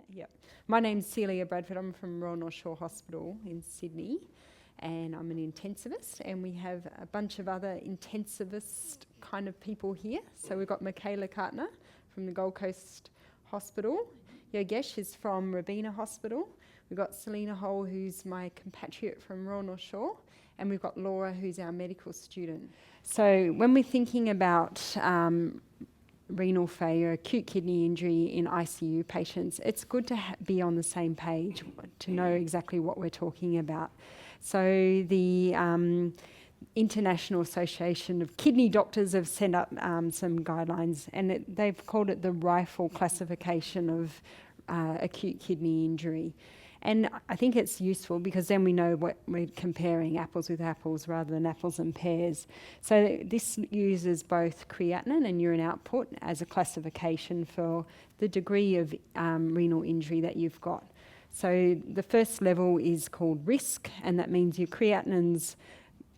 Yep. My name's Celia Bradford. I'm from Royal North Shore Hospital in Sydney, and I'm an intensivist, and we have a bunch of other intensivist kind of people here. So we've got Michaela Kartner from the Gold Coast Hospital. Yogesh is from Robina Hospital. We've got Selena Hole, who's my compatriot from Royal North Shore, and we've got Laura, who's our medical student. So when we're thinking about renal failure, acute kidney injury in ICU patients, it's good to be on the same page to know exactly what we're talking about. So the International Association of Kidney Doctors have sent up some guidelines, and they've called it the rifle classification of acute kidney injury. And I think it's useful because then we know what we're comparing, apples with apples rather than apples and pears. So this uses both creatinine and urine output as a classification for the degree of renal injury that you've got. So the first level is called risk, and that means your creatinine's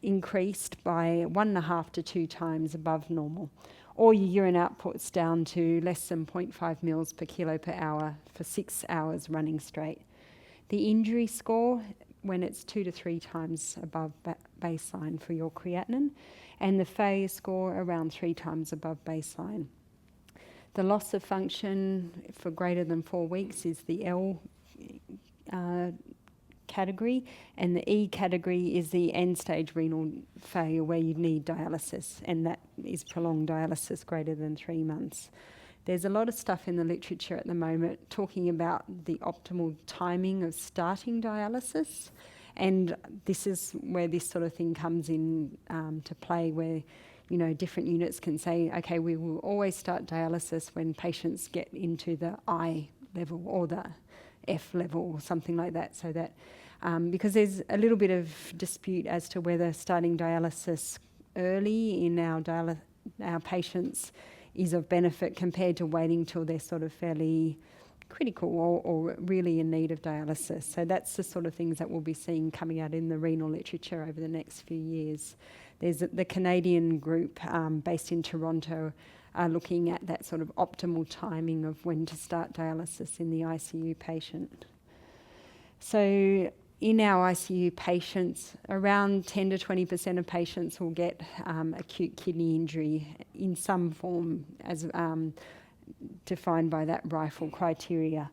increased by 1.5 to 2 times above normal, or your urine output's down to less than 0.5 mils per kilo per hour for 6 hours running straight. The injury score, when it's 2 to 3 times above baseline for your creatinine, and the failure score around 3 times above baseline. The loss of function for greater than 4 weeks is the L category, and the E category is the end-stage renal failure where you need dialysis, and that is prolonged dialysis greater than 3 months. There's a lot of stuff in the literature at the moment talking about the optimal timing of starting dialysis, and this is where this sort of thing comes in to play, where different units can say, okay, we will always start dialysis when patients get into the I level or the F level or something like that, so that because there's a little bit of dispute as to whether starting dialysis early in our patients is of benefit compared to waiting till they're sort of fairly critical or really in need of dialysis. So that's the sort of things that we'll be seeing coming out in the renal literature over the next few years. There's the Canadian group based in Toronto are looking at that sort of optimal timing of when to start dialysis in the ICU patient. So in our ICU patients, around 10 to 20% of patients will get acute kidney injury in some form as defined by that rifle criteria.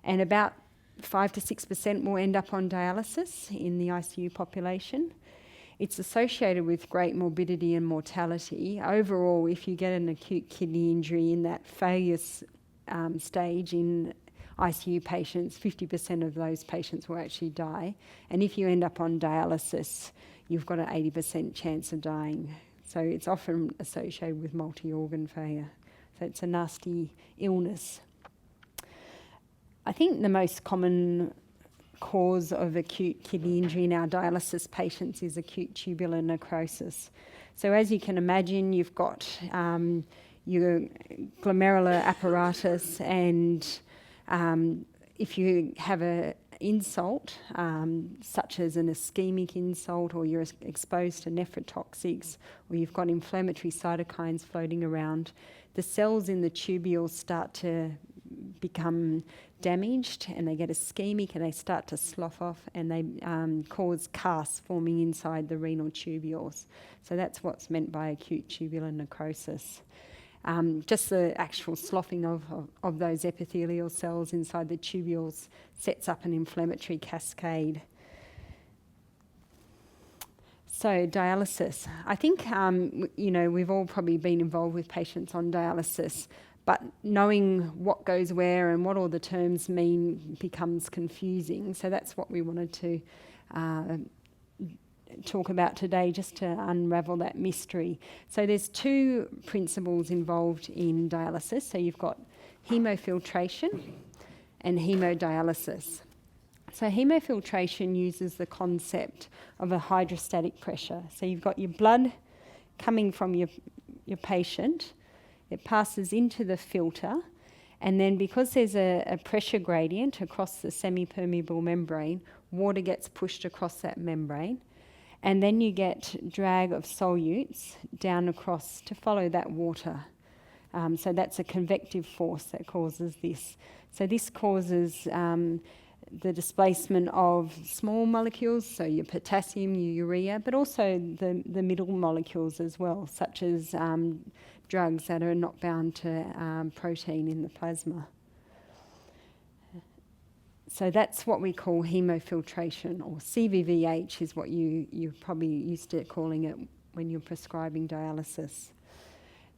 And about 5 to 6% will end up on dialysis in the ICU population. It's associated with great morbidity and mortality. Overall, if you get an acute kidney injury in that failure stage in ICU patients, 50% of those patients will actually die. And if you end up on dialysis, you've got an 80% chance of dying. So it's often associated with multi-organ failure. So it's a nasty illness. I think the most common cause of acute kidney injury in our dialysis patients is acute tubular necrosis. So as you can imagine, you've got your glomerular apparatus, and if you have an insult, such as an ischemic insult, or you're exposed to nephrotoxics, or you've got inflammatory cytokines floating around, the cells in the tubules start to become damaged, and they get ischemic and they start to slough off, and they cause casts forming inside the renal tubules. So that's what's meant by acute tubular necrosis. Just the actual sloughing of those epithelial cells inside the tubules sets up an inflammatory cascade. So dialysis. I think, we've all probably been involved with patients on dialysis, but knowing what goes where and what all the terms mean becomes confusing. So that's what we wanted to talk about today, just to unravel that mystery. So there's 2 principles involved in dialysis. So you've got hemofiltration and hemodialysis. So hemofiltration uses the concept of a hydrostatic pressure. So you've got your blood coming from your patient, it passes into the filter, and then because there's a pressure gradient across the semi-permeable membrane, water gets pushed across that membrane, and then you get drag of solutes down across to follow that water. So that's a convective force that causes this. So this causes the displacement of small molecules, so your potassium, your urea, but also the middle molecules as well, such as drugs that are not bound to protein in the plasma. So that's what we call hemofiltration, or CVVH is what you're probably used to calling it when you're prescribing dialysis.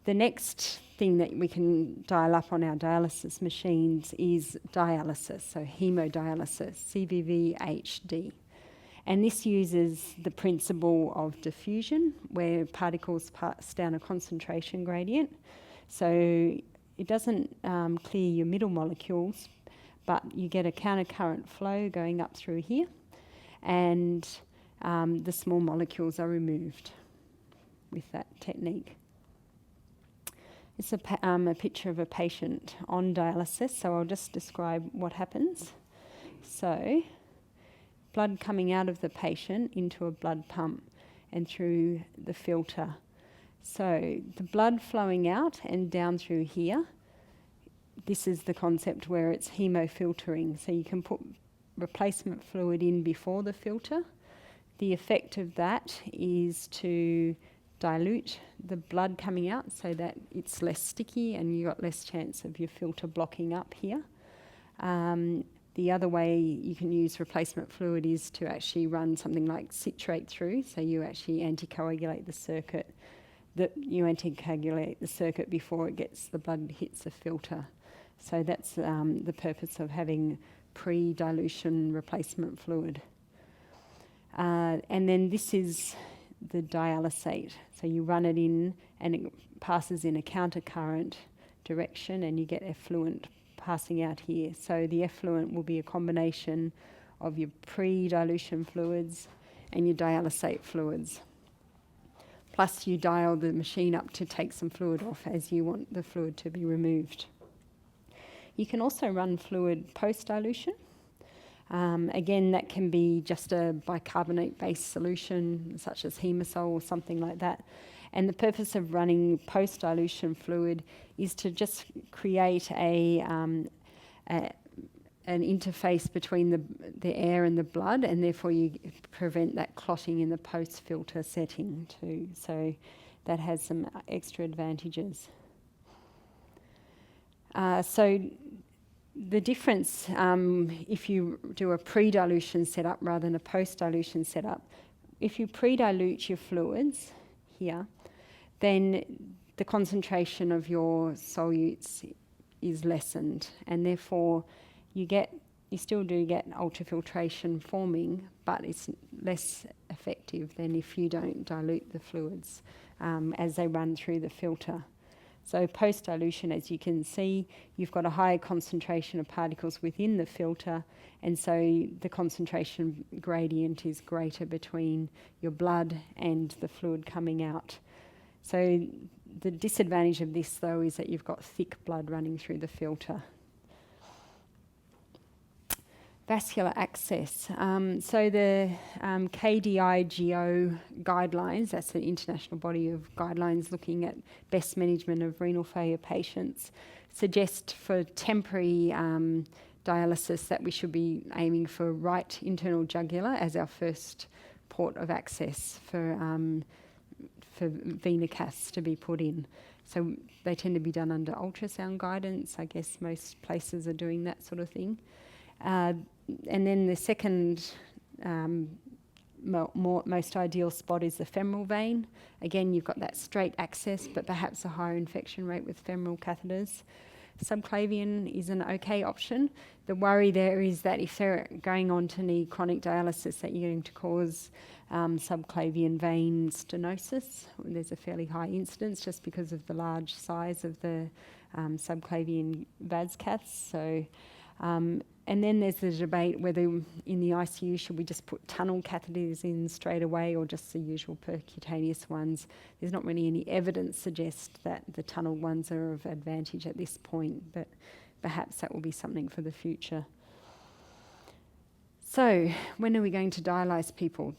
The next thing that we can dial up on our dialysis machines is dialysis, so hemodialysis, CVVHD. And this uses the principle of diffusion, where particles pass down a concentration gradient. So it doesn't clear your middle molecules, but you get a countercurrent flow going up through here, and the small molecules are removed with that technique. It's a picture of a patient on dialysis, so I'll just describe what happens. So, blood coming out of the patient into a blood pump and through the filter. So, the blood flowing out and down through here, this is the concept where it's hemofiltering. So you can put replacement fluid in before the filter. The effect of that is to dilute the blood coming out so that it's less sticky and you've got less chance of your filter blocking up here. The other way you can use replacement fluid is to actually run something like citrate through, so you actually anticoagulate the circuit. You anticoagulate the circuit before it gets the blood hits the filter. So that's the purpose of having pre-dilution replacement fluid. And then this is the dialysate. So you run it in and it passes in a countercurrent direction and you get effluent passing out here. So the effluent will be a combination of your pre-dilution fluids and your dialysate fluids. Plus you dial the machine up to take some fluid off as you want the fluid to be removed. You can also run fluid post-dilution. Again, that can be just a bicarbonate-based solution, such as Hemosol or something like that. And the purpose of running post-dilution fluid is to just create an interface between the air and the blood, and therefore you prevent that clotting in the post-filter setting too. So that has some extra advantages. So the difference, if you do a pre-dilution setup rather than a post-dilution setup, if you pre-dilute your fluids here, then the concentration of your solutes is lessened, and therefore you still do get ultrafiltration forming, but it's less effective than if you don't dilute the fluids as they run through the filter. So post-dilution, as you can see, you've got a higher concentration of particles within the filter, and so the concentration gradient is greater between your blood and the fluid coming out. So the disadvantage of this, though, is that you've got thick blood running through the filter. Vascular access. So the KDIGO guidelines, that's the international body of guidelines looking at best management of renal failure patients, suggest for temporary dialysis that we should be aiming for right internal jugular as our first port of access for vena caths to be put in. So they tend to be done under ultrasound guidance. I guess most places are doing that sort of thing. And then the second most ideal spot is the femoral vein. Again, you've got that straight access, but perhaps a higher infection rate with femoral catheters. Subclavian is an okay option. The worry there is that if they're going on to need chronic dialysis, that you're going to cause subclavian vein stenosis. There's a fairly high incidence just because of the large size of the subclavian VAS caths. So, and then there's the debate whether in the ICU should we just put tunnel catheters in straight away or just the usual percutaneous ones. There's not really any evidence suggest that the tunnel ones are of advantage at this point, but perhaps that will be something for the future. So, when are we going to dialyse people?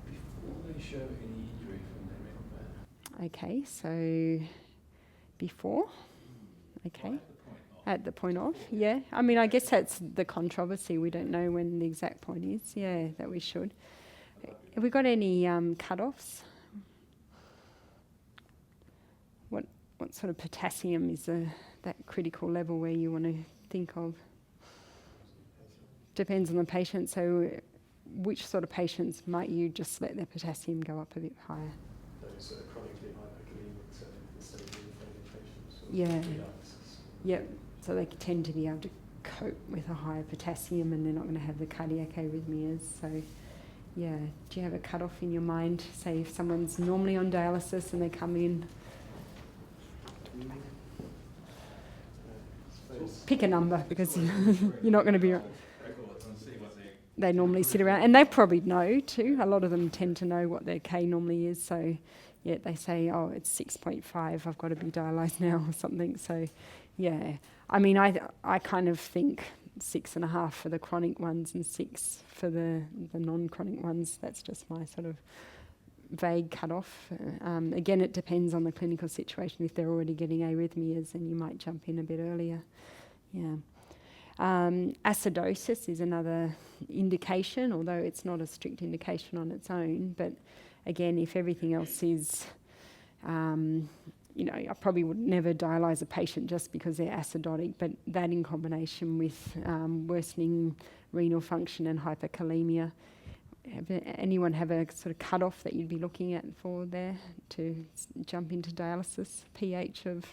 Before they show any injury from their renal Okay, so before, okay. At the point of, yeah. I mean, I guess that's the controversy. We don't know when the exact point is, yeah, that we should. Have we got any cut-offs? What sort of potassium is that critical level where you want to think of? Depends on the patient. So which sort of patients might you just let their potassium go up a bit higher? Those sort of chronically hyperkalemic, so instead of renal failure patients. Yeah. Dialysis. Yep. So they tend to be able to cope with a higher potassium and they're not going to have the cardiac arrhythmias. So, yeah. Do you have a cut-off in your mind? Say if someone's normally on dialysis and they come in. Pick a number because you're not going to be... They normally sit around, and they probably know too. A lot of them tend to know what their K normally is. So, yeah, they say, oh, it's 6.5, I've got to be dialysed now or something. So, yeah. I mean, I kind of think 6.5 for the chronic ones and 6 for the non-chronic ones. That's just my sort of vague cut-off. Again, it depends on the clinical situation. If they're already getting arrhythmias, then you might jump in a bit earlier. Yeah. Acidosis is another indication, although it's not a strict indication on its own. But again, if everything else is, I probably would never dialyse a patient just because they're acidotic, but that in combination with worsening renal function and hyperkalemia. Anyone have a sort of cut-off that you'd be looking at for there to jump into dialysis? pH of...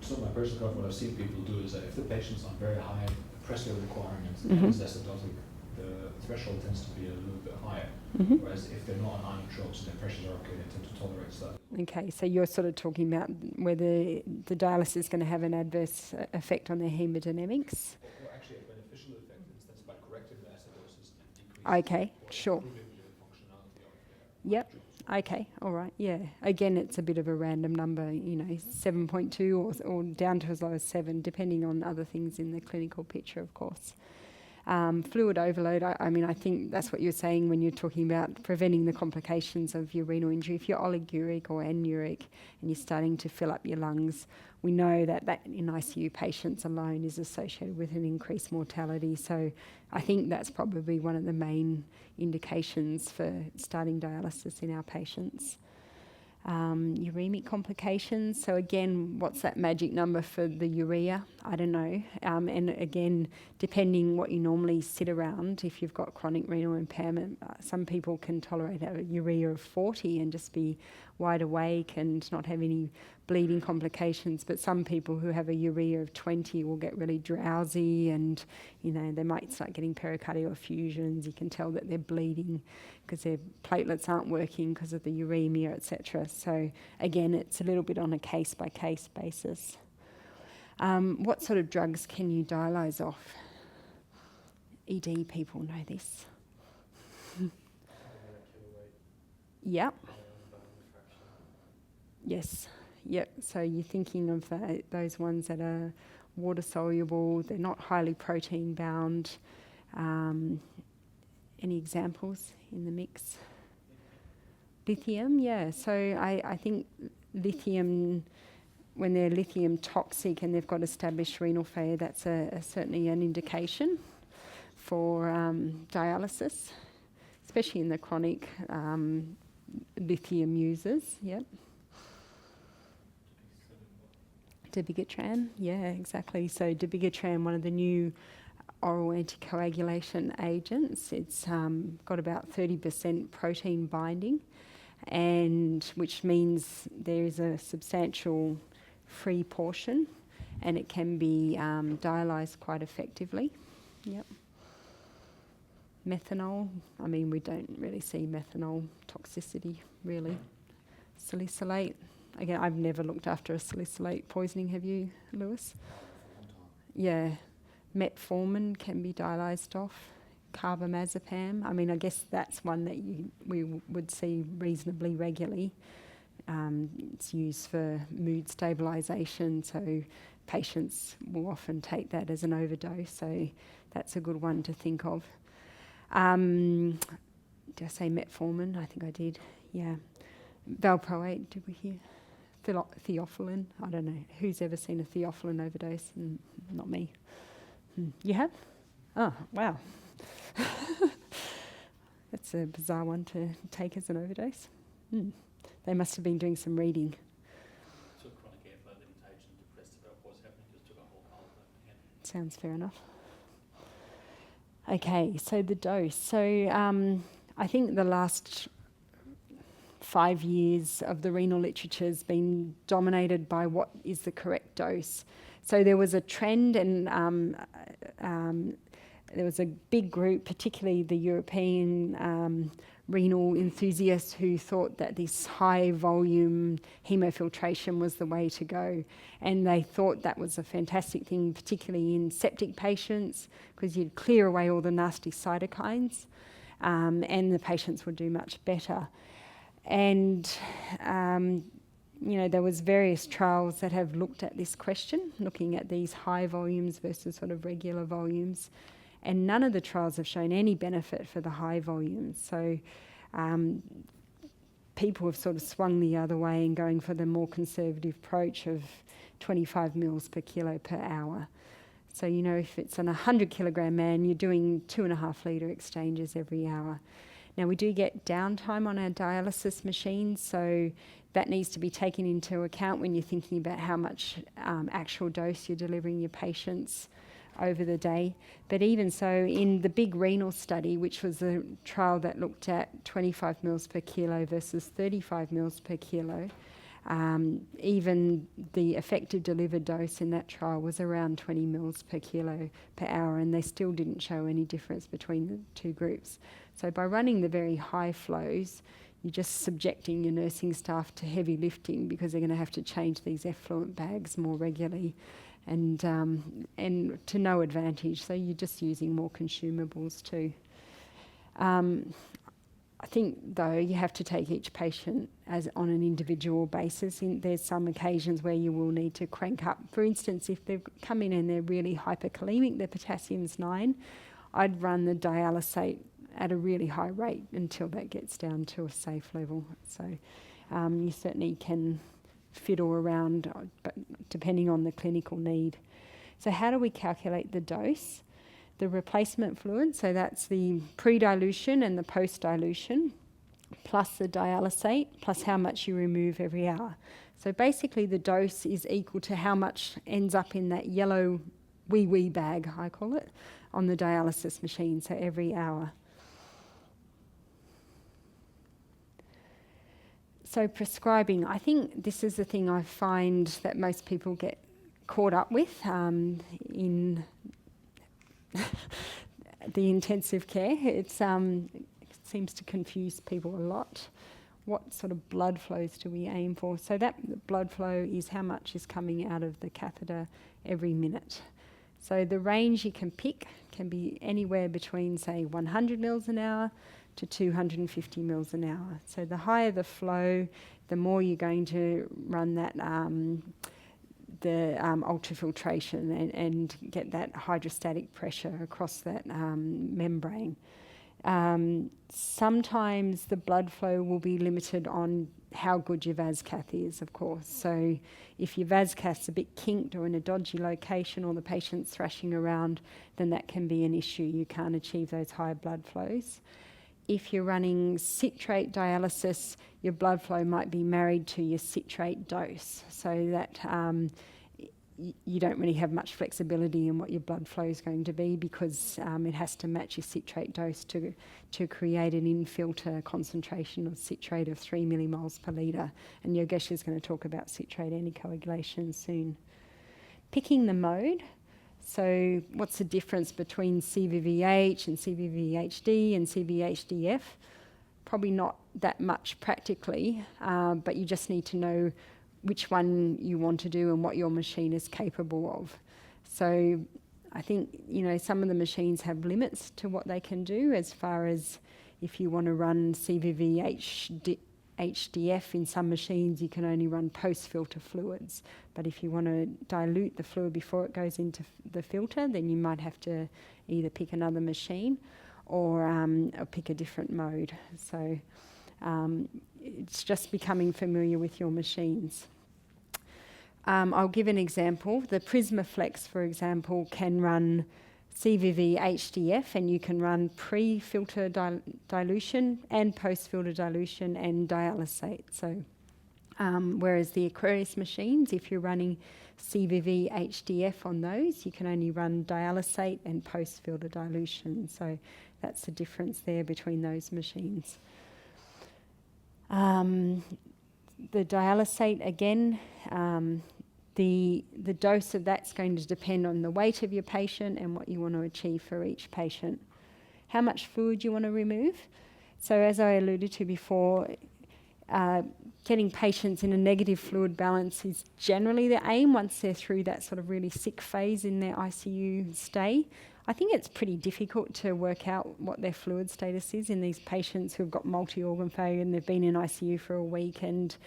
So my personal cut, what I've seen people do is that if the patient's on very high pressure requirements Mm-hmm. and is acidotic, the threshold tends to be a little bit higher. Mm-hmm. Whereas if they're not on inotropes and their pressures are okay, they tend to tolerate that. Okay, so you're sort of talking about whether the dialysis is going to have an adverse effect on their hemodynamics. Or actually a beneficial effect in the sense by correcting the acidosis and decreasing Okay, sure. improving the functionality of their Yep. Okay, all right, yeah. Again, it's a bit of a random number, 7.2 or down to as low as 7, depending on other things in the clinical picture, of course. Fluid overload, I think that's what you're saying when you're talking about preventing the complications of your renal injury. If you're oliguric or anuric and you're starting to fill up your lungs, we know that in ICU patients alone is associated with an increased mortality. So I think that's probably one of the main indications for starting dialysis in our patients. Uremic complications. So again, what's that magic number for the urea? I don't know. And again, depending what you normally sit around, if you've got chronic renal impairment, some people can tolerate a urea of 40 and just be wide awake and not have any bleeding complications. But some people who have a urea of 20 will get really drowsy and, they might start getting pericardial effusions. You can tell that they're bleeding because their platelets aren't working because of the uremia, etc. So again, it's a little bit on a case-by-case basis. What sort of drugs can you dialyse off? ED people know this. Yep. Yes. Yep. So you're thinking of those ones that are water soluble. They're not highly protein bound. Any examples in the mix? Lithium. Yeah. So I think lithium, when they're lithium toxic and they've got established renal failure, that's certainly an indication for dialysis, especially in the chronic lithium users. Yep. Dabigatran, yeah, exactly. So dabigatran, one of the new oral anticoagulation agents, it's got about 30% protein binding, and which means there is a substantial free portion, and it can be dialysed quite effectively. Yep. Methanol, we don't really see methanol toxicity, really. Salicylate. Again, I've never looked after a salicylate poisoning, have you, Lewis? Yeah. Metformin can be dialysed off. Carbamazepam. I guess that's one that we would see reasonably regularly. It's used for mood stabilisation, so patients will often take that as an overdose, so that's a good one to think of. Did I say metformin? I think I did. Yeah. Valproate, did we hear? Theophylline, I don't know. Who's ever seen a theophylline overdose? Not me. You have? Oh, wow. That's a bizarre one to take as an overdose. They must have been doing some reading. Took chronic airflow limitation, depressed about what's happening, just took a whole cold. Sounds fair enough. Okay, so the dose. So I think the last 5 years of the renal literature has been dominated by what is the correct dose. So there was a trend, and there was a big group, particularly the European renal enthusiasts, who thought that this high volume hemofiltration was the way to go. And they thought that was a fantastic thing, particularly in septic patients, because you'd clear away all the nasty cytokines, and the patients would do much better. And there was various trials that have looked at this question, looking at these high volumes versus sort of regular volumes. And none of the trials have shown any benefit for the high volumes. So people have sort of swung the other way and going for the more conservative approach of 25 mils per kilo per hour. So, if it's on a 100 kilogram man, you're doing 2.5 litre exchanges every hour. Now, we do get downtime on our dialysis machines, so that needs to be taken into account when you're thinking about how much actual dose you're delivering your patients over the day. But even so, in the big renal study, which was a trial that looked at 25 mils per kilo versus 35 mils per kilo, even the effective delivered dose in that trial was around 20 mils per kilo per hour, and they still didn't show any difference between the two groups. So by running the very high flows, you're just subjecting your nursing staff to heavy lifting, because they're going to have to change these effluent bags more regularly, and to no advantage. So you're just using more consumables too. I think, though, you have to take each patient as on an individual basis. There's some occasions where you will need to crank up. For instance, if they've come in and they're really hyperkalemic, their potassium's 9, I'd run the dialysate at a really high rate until that gets down to a safe level. So you certainly can fiddle around, but depending on the clinical need. So how do we calculate the dose? The replacement fluid, so that's the pre-dilution and the post-dilution, plus the dialysate, plus how much you remove every hour. So basically the dose is equal to how much ends up in that yellow wee bag, I call it, on the dialysis machine, so every hour. So prescribing, I think this is the thing I find that most people get caught up with in the intensive care. It seems to confuse people a lot. What sort of blood flows do we aim for? So that blood flow is how much is coming out of the catheter every minute. So the range you can pick can be anywhere between, say, 100 mils an hour to 250 mils an hour. So the higher the flow, the more you're going to run that ultrafiltration and get that hydrostatic pressure across that membrane. Sometimes the blood flow will be limited on how good your vas cath is, of course. So if your vas cath's a bit kinked or in a dodgy location, or the patient's thrashing around, then that can be an issue. You can't achieve those high blood flows. If you're running citrate dialysis, your blood flow might be married to your citrate dose, so that you don't really have much flexibility in what your blood flow is going to be, because it has to match your citrate dose to create an in-filter concentration of citrate of 3 millimoles per litre. And Yogesh is going to talk about citrate anticoagulation soon. Picking the mode. So what's the difference between CVVH and CVVHD and CVHDF? Probably not that much practically, but you just need to know which one you want to do and what your machine is capable of. So I think, some of the machines have limits to what they can do, as far as if you want to run CVVHDF in some machines, you can only run post-filter fluids. But if you want to dilute the fluid before it goes into the filter, then you might have to either pick another machine or pick a different mode. So It's just becoming familiar with your machines. I'll give an example. The Prismaflex, for example, can run CVV HDF, and you can run pre-filter dilution and post-filter dilution and dialysate. So, whereas the Aquarius machines, if you're running CVV HDF on those, you can only run dialysate and post-filter dilution. So that's the difference there between those machines. The dialysate, again, the dose of that's going to depend on the weight of your patient and what you want to achieve for each patient. How much fluid you want to remove. So as I alluded to before, getting patients in a negative fluid balance is generally the aim once they're through that sort of really sick phase in their ICU stay. I think it's pretty difficult to work out what their fluid status is in these patients who've got multi-organ failure and they've been in ICU for a week and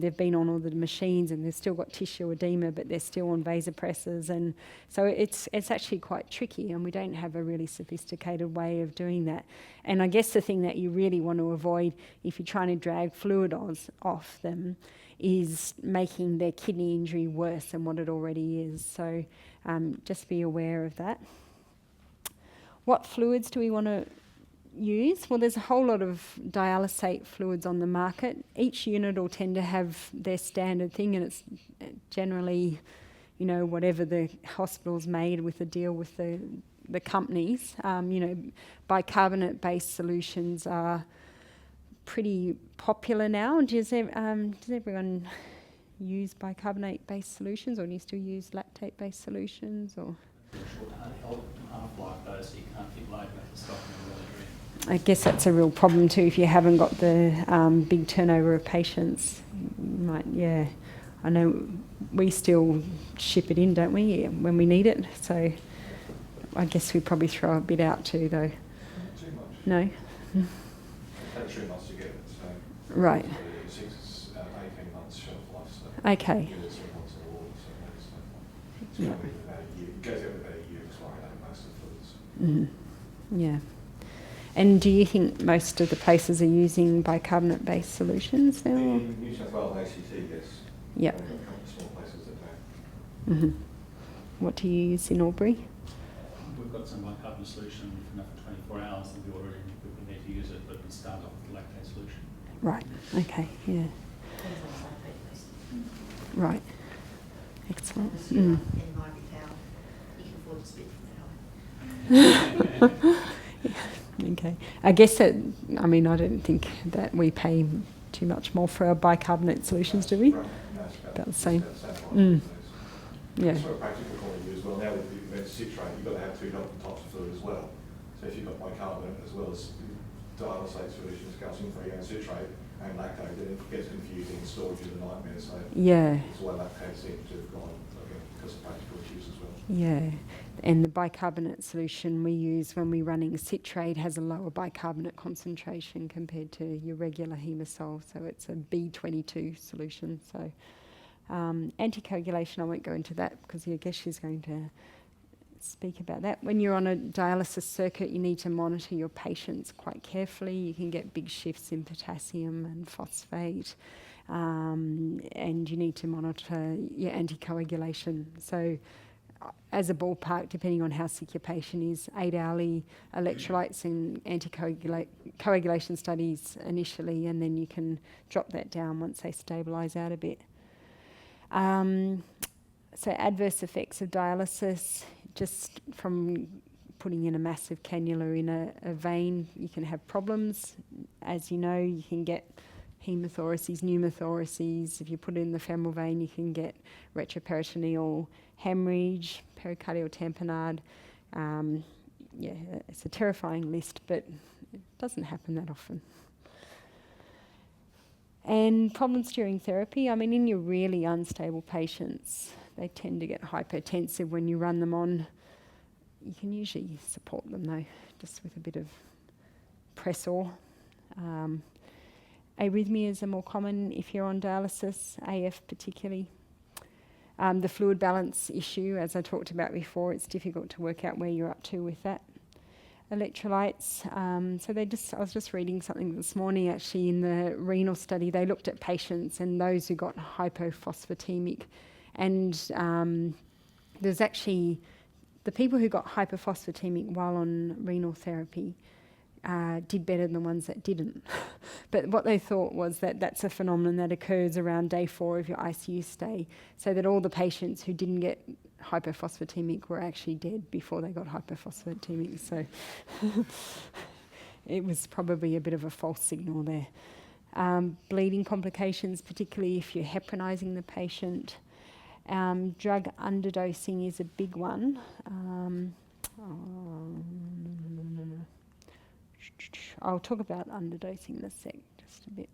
they've been on all the machines and they've still got tissue edema but they're still on vasopressors, and so it's actually quite tricky, and we don't have a really sophisticated way of doing that. And I guess the thing that you really want to avoid if you're trying to drag fluid off them is making their kidney injury worse than what it already is. So just be aware of that. What fluids do we want to use? Well, there's a whole lot of dialysate fluids on the market. Each unit will tend to have their standard thing, and it's generally, whatever the hospital's made with a deal with the companies. Bicarbonate-based solutions are pretty popular now. Does everyone use bicarbonate-based solutions, or do you still use lactate-based solutions? Or Short half-life though, so you can't keep loading up the stock in the really. I guess that's a real problem too if you haven't got the big turnover of patients. I know we still ship it in, don't we, when we need it? So I guess we probably throw a bit out too, though. Not too much. No? It takes 3 months to get it, so Right. 18 months shelf life. So Okay. you get it 3 months in the water, so that's it's Yeah. probably about a year. It goes out about a year expiry date most of the fluids. Mm-hmm. Yeah. And do you think most of the places are using bicarbonate-based solutions now? In New South Wales ACT, yes. Yeah. We've got a couple of small places that don't. Mm-hmm. What do you use in Albury? We've got some bicarbonate solution enough for 24 hours that we ordered and we need to use it, but we start off with the lactate solution. Right. Okay. Yeah. Right. Excellent. In Ivory Tower, you can afford to spit from that high. Okay. I guess that, I don't think that we pay too much more for our bicarbonate solutions, do we? Right. No, it's About the same. It's about the same price. Yeah. It's from a practical point of view as well. Now with the citrate, you've got to have 2 different types of fluid as well. So if you've got bicarbonate as well as dialysate solutions, calcium-free and citrate and lactate, then it gets confusing. Storage is a nightmare. So Yeah. it's why lactate seems to have gone, again, because of practical issues as well. Yeah. And the bicarbonate solution we use when we're running citrate has a lower bicarbonate concentration compared to your regular Hemosol. So it's a B22 solution. So anticoagulation, I won't go into that because I guess she's going to speak about that. When you're on a dialysis circuit, you need to monitor your patients quite carefully. You can get big shifts in potassium and phosphate, and you need to monitor your anticoagulation. So as a ballpark, depending on how sick your patient is, 8-hourly electrolytes and anticoagulation studies initially, and then you can drop that down once they stabilise out a bit. So adverse effects of dialysis, just from putting in a massive cannula in a vein, you can have problems. As you know, you can get hemothoraces, pneumothoraces. If you put it in the femoral vein, you can get retroperitoneal hemorrhage, pericardial tamponade. It's a terrifying list, but it doesn't happen that often. And problems during therapy, in your really unstable patients, they tend to get hypotensive when you run them on. You can usually support them though, just with a bit of Pressor. Arrhythmias are more common if you're on dialysis, AF particularly. The fluid balance issue, as I talked about before, it's difficult to work out where you're up to with that. electrolytes. I was just reading something this morning actually in the renal study. They looked at patients and those who got hypophosphatemic, and there's actually the people who got hypophosphatemic while on renal therapy did better than the ones that didn't. But what they thought was that that's a phenomenon that occurs around day 4 of your ICU stay, so that all the patients who didn't get hypophosphatemic were actually dead before they got hypophosphatemic. So it was probably a bit of a false signal there. Bleeding complications, particularly if you're heparinizing the patient. Drug underdosing is a big one. I'll talk about underdosing in a sec, just a bit.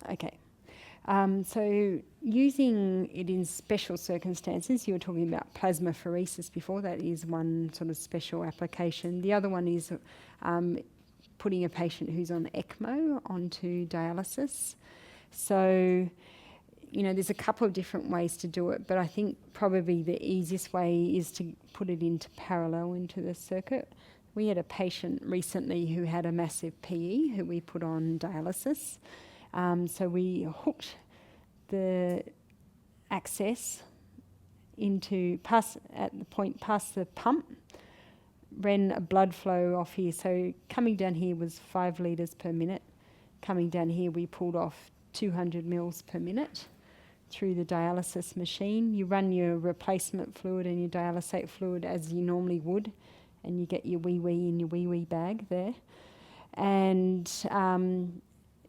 Okay. So using it in special circumstances, you were talking about plasmapheresis before, that is one sort of special application. The other one is putting a patient who's on ECMO onto dialysis. So, there's a couple of different ways to do it, but I think probably the easiest way is to put it into parallel into the circuit. We had a patient recently who had a massive PE who we put on dialysis. So we hooked the access past the pump, ran a blood flow off here. So coming down here was 5 litres per minute. Coming down here we pulled off 200 mils per minute through the dialysis machine. You run your replacement fluid and your dialysate fluid as you normally would, and you get your wee-wee in your wee-wee bag there. And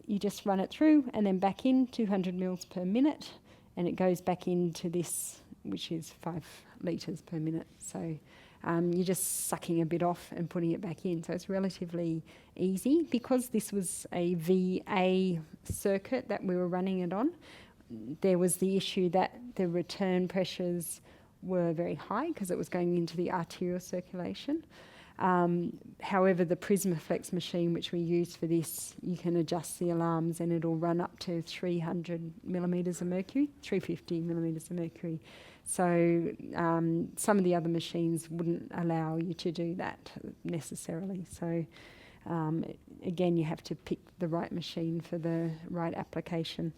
you just run it through and then back in, 200 mils per minute, and it goes back into this, which is 5 litres per minute. So you're just sucking a bit off and putting it back in. So it's relatively easy. Because this was a VA circuit that we were running it on, there was the issue that the return pressures were very high because it was going into the arterial circulation. However, the Prismaflex machine, which we used for this, you can adjust the alarms and it'll run up to 300 millimetres of mercury, 350 millimetres of mercury. So some of the other machines wouldn't allow you to do that necessarily. So again, you have to pick the right machine for the right application.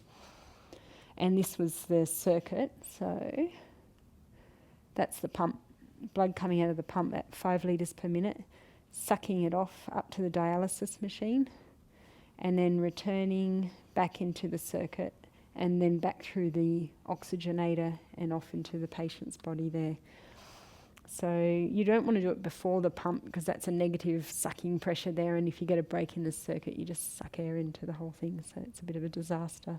And this was the circuit, so that's the pump. Blood coming out of the pump at 5 litres per minute, sucking it off up to the dialysis machine, and then returning back into the circuit, and then back through the oxygenator and off into the patient's body there. So you don't want to do it before the pump because that's a negative sucking pressure there, and if you get a break in the circuit, you just suck air into the whole thing, so it's a bit of a disaster.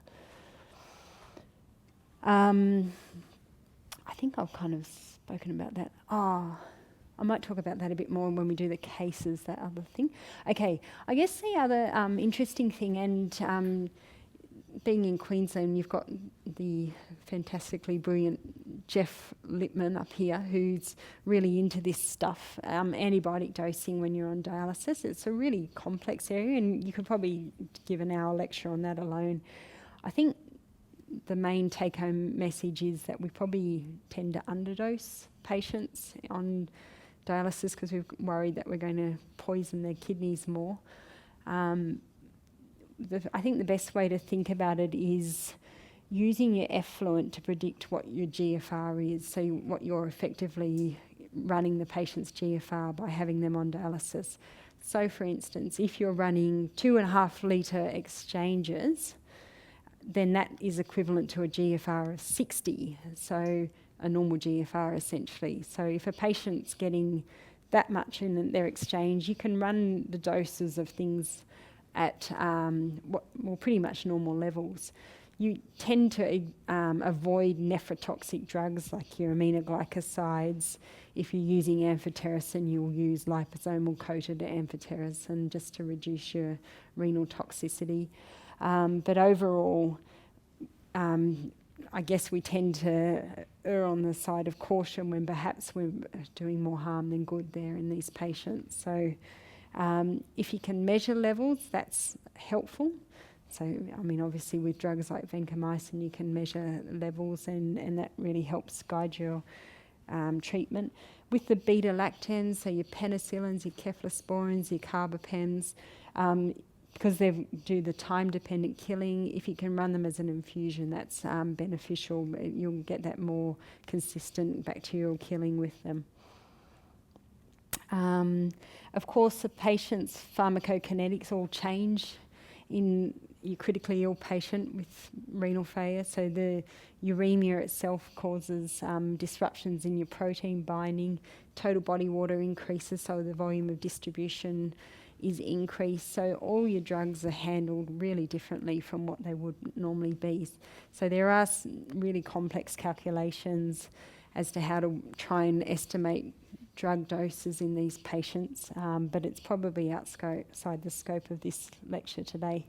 I think I've kind of spoken about that. I might talk about that a bit more when we do the cases, that other thing. Okay, I guess the other interesting thing, and being in Queensland, you've got the fantastically brilliant Jeff Lippman up here, who's really into this stuff, antibiotic dosing when you're on dialysis. It's a really complex area, and you could probably give an hour lecture on that alone. I think the main take-home message is that we probably tend to underdose patients on dialysis because we're worried that we're going to poison their kidneys more. I think the best way to think about it is using your effluent to predict what your GFR is, so what you're effectively running the patient's GFR by having them on dialysis. So for instance, if you're running 2.5 litre exchanges, then that is equivalent to a GFR of 60, so a normal GFR essentially. So if a patient's getting that much in their exchange, you can run the doses of things at pretty much normal levels. You tend to avoid nephrotoxic drugs like your aminoglycosides. If you're using amphotericin, you'll use liposomal coated amphotericin just to reduce your renal toxicity. But overall, I guess we tend to err on the side of caution when perhaps we're doing more harm than good there in these patients. So if you can measure levels, that's helpful. So, I mean, obviously with drugs like vancomycin, you can measure levels and that really helps guide your treatment. With the beta-lactams, so your penicillins, your cephalosporins, your carbapens, because they do the time-dependent killing, if you can run them as an infusion, that's beneficial. You'll get that more consistent bacterial killing with them. Of course, the patient's pharmacokinetics all change in your critically ill patient with renal failure. So the uremia itself causes disruptions in your protein binding. Total body water increases, so the volume of distribution is increased. So all your drugs are handled really differently from what they would normally be. So there are really complex calculations as to how to try and estimate drug doses in these patients, but it's probably outside the scope of this lecture today.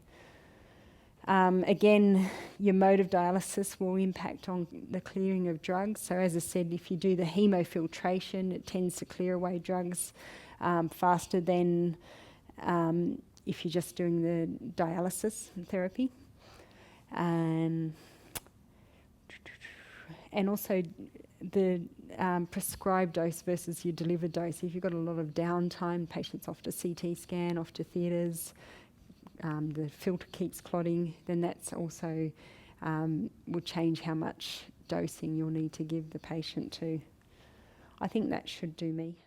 Again, your mode of dialysis will impact on the clearing of drugs. So as I said, if you do the hemofiltration, it tends to clear away drugs faster than if you're just doing the dialysis therapy. And also the prescribed dose versus your delivered dose. If you've got a lot of downtime, patients off to CT scan, off to theatres, the filter keeps clotting, then that's also will change how much dosing you'll need to give the patient to. I think that should do me.